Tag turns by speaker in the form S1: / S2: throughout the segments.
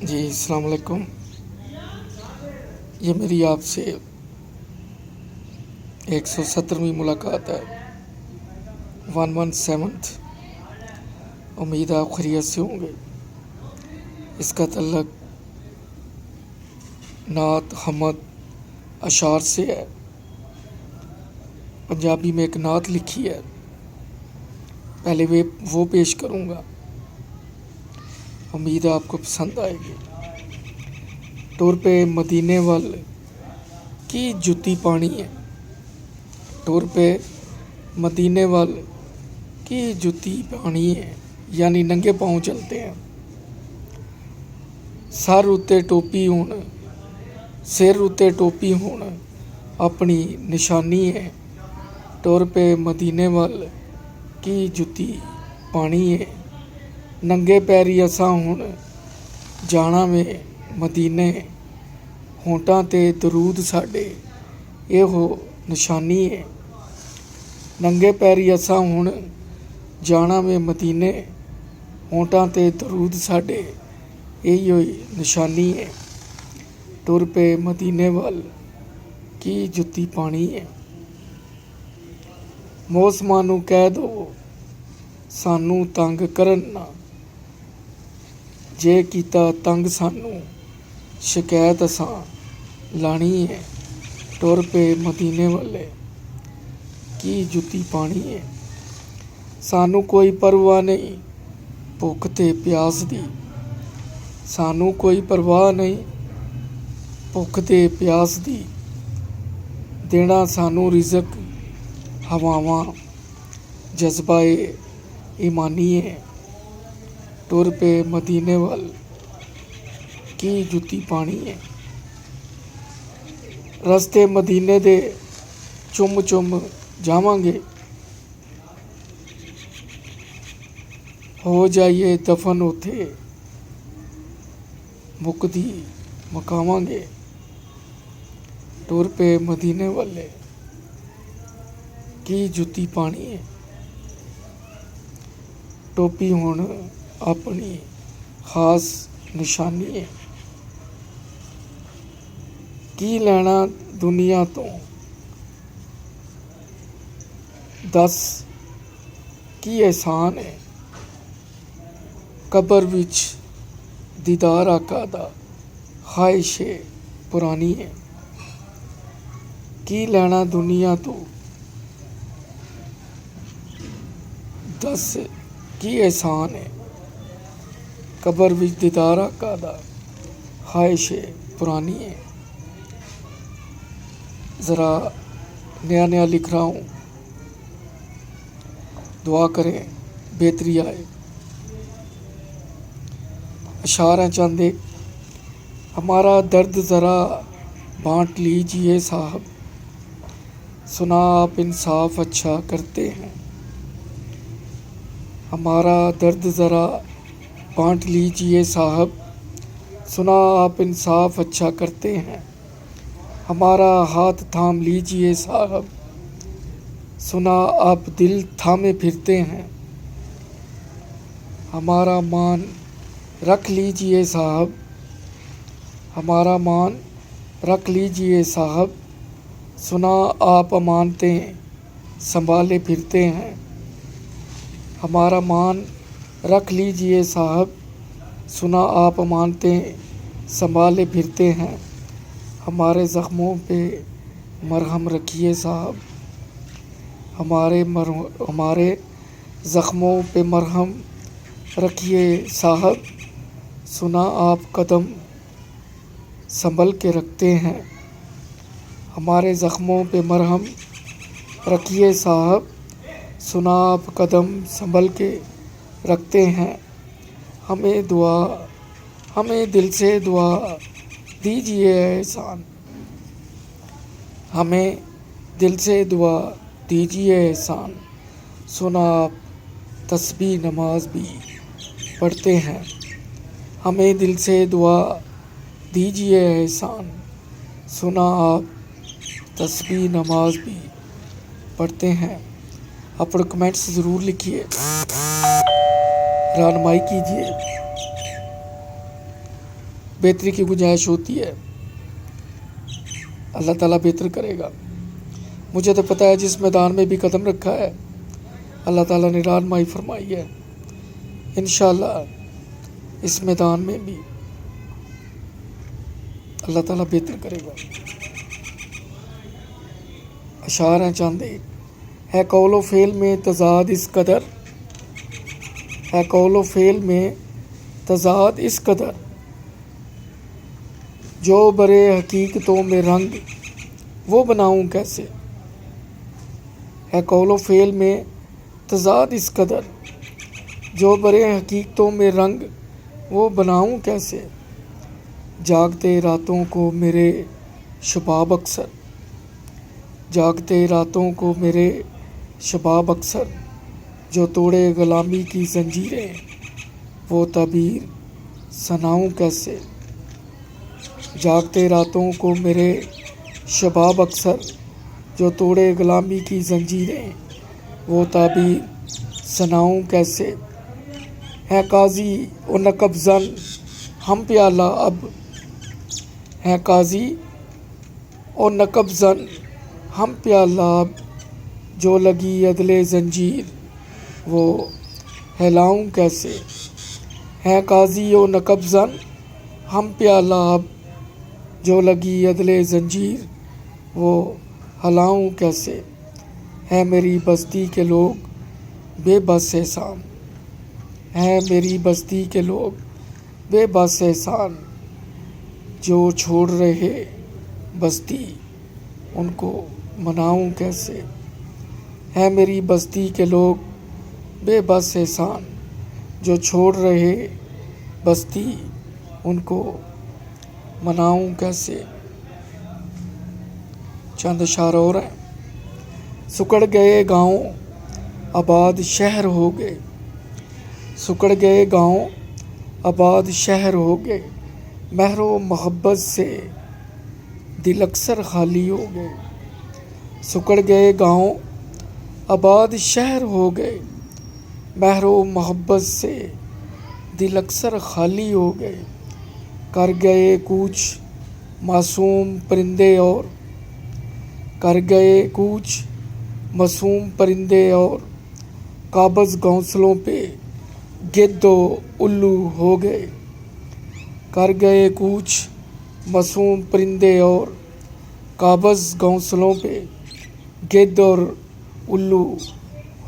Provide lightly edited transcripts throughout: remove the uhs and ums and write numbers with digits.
S1: جی السلام علیکم۔ یہ میری آپ سے 117ویں ملاقات ہے، 117th۔ امید آپ خیریت سے ہوں گے۔ اس کا تعلق نعت حمد اشعار سے ہے۔ پنجابی میں ایک نعت لکھی ہے، پہلے وہ پیش کروں گا، امید آپ کو پسند آئے گی۔ ٹور پہ مدینے وال کی جُتی پانی ہے، ٹور پہ مدینے وال کی جُتی پانی ہے، یعنی ننگے پاؤں چلتے ہیں۔ سر اُتے ٹوپی ہون، سر اُتے ٹوپی ہون اپنی نشانی ہے، ٹور پہ مدینے وال کی جُتی پانی ہے۔ ننگے پیری اساں ہون جانا میں مدینے، ہونٹاں تے درود ساڈے ایہو نشانی ہے۔ ننگے پیری اساں ہون جانا میں مدینے، ہونٹاں تے درود ساڈے ایہو نشانی ہے۔ ٹر پہ مدینے وال کی جُتی پانی ہے۔ موسماں نوں کہہ دو سانوں تنگ کرن نہ، جے کیتا تنگ سانوں شکایت اساں لانی ہے۔ ٹر پہ مدینے والے کی جُتی پانی ہے۔ سانوں کوئی پرواہ نہیں بھُکھ تے پیاس دی، سانوں کوئی پرواہ نہیں بھُکھ تے پیاس دی، دینا سانوں رزق ہواواں جذبہ ایمانی ہے۔ ٹر پہ مدینے وال کی جُتی پانی ہے۔ رستے مدینے دے چم چم جاواں گے، ہو جائیے دفن اوتھے مکدی مکاواں گے۔ ٹر پہ مدینے والے کی جُتی پانی ہے۔ ٹوپی ہون اپنی خاص نشانی ہے۔ کی لینا دنیا تو دس کی احسان ہے، قبر وچ دیدار آقا دا خواہش پرانی ہے۔ کی لینا دنیا تو دس کی احسان ہے، قبر وچ دیدار آقا دا خواہش پرانی ہے۔ ذرا نیا نیا لکھ رہا ہوں، دعا کریں بہتری آئے۔ اشعار ہیں چند ایک۔ ہمارا درد ذرا بانٹ لیجئے صاحب، سنا آپ انصاف اچھا کرتے ہیں۔ ہمارا درد ذرا بانٹ لیجئے صاحب، سنا آپ انصاف اچھا کرتے ہیں۔ ہمارا ہاتھ تھام لیجئے صاحب، سنا آپ دل تھامے پھرتے ہیں۔ ہمارا مان رکھ لیجئے صاحب، ہمارا مان رکھ لیجئے صاحب، سنا آپ امانتیں سنبھالے پھرتے ہیں۔ ہمارا مان رکھ لیجئے صاحب، سنا آپ امانتیں سنبھالے پھرتے ہیں۔ ہمارے زخموں پہ مرہم رکھیے صاحب، ہمارے زخموں پہ مرہم رکھیے صاحب، سنا آپ قدم سنبھل کے رکھتے ہیں۔ ہمارے زخموں پہ مرہم رکھیے صاحب، سنا آپ قدم سنبھل کے رکھتے ہیں۔ ہمیں دل سے دعا دیجئے احسان، ہمیں دل سے دعا دیجئے احسان، سنا آپ تسبیح نماز بھی پڑھتے ہیں۔ ہمیں دل سے دعا دیجئے احسان، سنا آپ تسبیح نماز بھی پڑھتے ہیں۔ اپنے کمنٹس ضرور لکھیے، رہنمائی کیجیے۔ بہتری کی گنجائش ہوتی ہے، اللہ تعالیٰ بہتر کرے گا۔ مجھے تو پتہ ہے جس میدان میں بھی قدم رکھا ہے اللہ تعالیٰ نے رہنمائی فرمائی ہے، انشاءاللہ اس میدان میں بھی اللہ تعالیٰ بہتر کرے گا۔ اشعار ہیں چند ایک، ہے قول و فعل میں تضاد اس قدر، ہے قول و فعل میں تضاد اس قدر، جو برے حقیقتوں میں رنگ وہ بناؤں کیسے، ہے قول و فعل میں تضاد اس قدر، جو برے حقیقتوں میں رنگ وہ بناؤں کیسے، جاگتے راتوں کو میرے شباب اکثر، جاگتے راتوں کو میرے شباب اکثر، جو توڑے غلامی کی زنجیریں وہ تعبیر سناؤں کیسے، جاگتے راتوں کو میرے شباب اکثر، جو توڑے غلامی کی زنجیریں وہ تعبیر سناؤں کیسے، ہے قاضی و نقب زن ہم پیالہ اب، ہے قاضی و نقب زن ہم پیالہ اب، جو لگی عدل زنجیر وہ ہلاؤں کیسے، ہے قاضی و نقب زن ہم پیالہ اب، جو لگی عدل زنجیر وہ ہلاؤں کیسے، ہے میری بستی کے لوگ بے بس احسان، ہے میری بستی کے لوگ بے بس احسان، جو چھوڑ رہے بستی ان کو مناؤں کیسے، ہے میری بستی کے لوگ بے بس احسان، جو چھوڑ رہے بستی ان کو مناؤں کیسے۔ چند اشعار اور ہیں، سکڑ گئے گاؤں آباد شہر ہو گئے، سکڑ گئے گاؤں آباد شہر ہو گئے، مہر و محبت سے دل اکثر خالی ہو گئے، سکڑ گئے گاؤں آباد شہر ہو گئے، مہر و محبت سے دل اکثر خالی ہو گئے، کر گئے کوچ معصوم پرندے اور، کر گئے کوچ معصوم پرندے اور، قابض گھونسلوں پہ گدھ و الو ہو گئے، کر گئے کوچ معصوم پرندے اور، قابض گھونسلوں پہ گدھ اور الو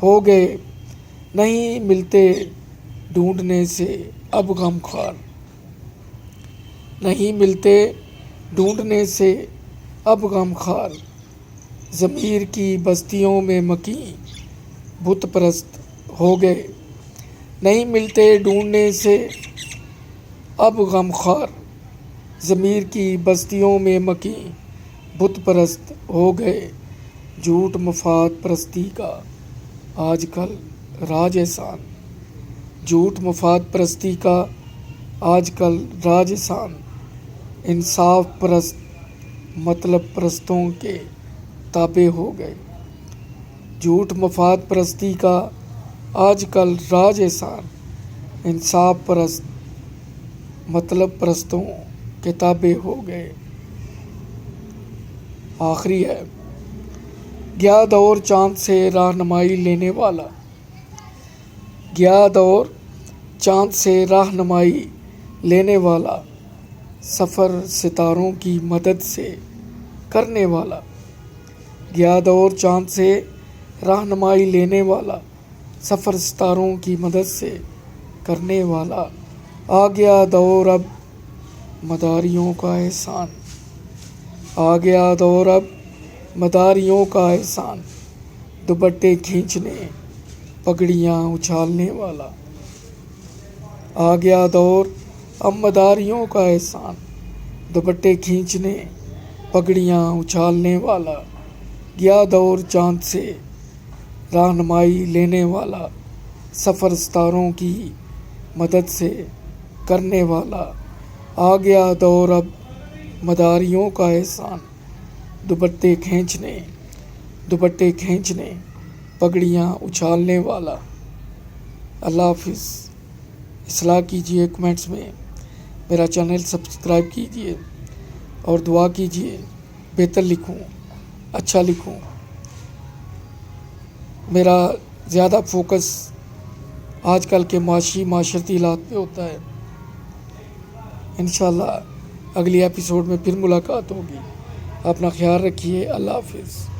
S1: ہو گئے، نہیں ملتے ڈھونڈنے سے اب غم خوار، نہیں ملتے ڈھونڈنے سے اب غم خوار، ضمیر کی بستیوں میں مکیں بت پرست ہو گئے، نہیں ملتے ڈھونڈنے سے اب غم خوار، ضمیر کی بستیوں میں مکیں بت پرست ہو گئے، جھوٹ مفاد پرستی کا آج کل راج احسان، جھوٹ مفاد پرستی کا آج کل راج احسان، انصاف پرست مطلب پرستوں کے تابع ہو گئے، جھوٹ مفاد پرستی کا آج کل راج احسان، انصاف پرست مطلب پرستوں کے تابع ہو گئے۔ آخری ہے، گیا دور چاند سے رہنمائی لینے والا، گیا دور چاند سے رہنمائی لینے والا، سفر ستاروں کی مدد سے کرنے والا، گیا دور چاند سے رہنمائی لینے والا، سفر ستاروں کی مدد سے کرنے والا، آ گیا دور اب مداریوں کا احسان، آ گیا دور اب مداریوں کا احسان، دوپٹے کھینچنے پگڑیاں اچھالنے والا، آ گیا دور اب مداریوں کا احسان، دوپٹے کھینچنے پگڑیاں اچھالنے والا، گیا دور چاند سے رہنمائی لینے والا، سفر ستاروں کی مدد سے کرنے والا، آ گیا دور اب مداریوں کا احسان، دوپٹے کھینچنے پگڑیاں اچھالنے والا۔ اللہ حافظ۔ اصلاح کیجیے کمنٹس میں، میرا چینل سبسکرائب کیجیے اور دعا کیجیے بہتر لکھوں، اچھا لکھوں۔ میرا زیادہ فوکس آج کل کے معاشرتی حالات پہ ہوتا ہے۔ انشاءاللہ اگلی ایپیسوڈ میں پھر ملاقات ہوگی۔ اپنا خیال رکھیے۔ اللہ حافظ۔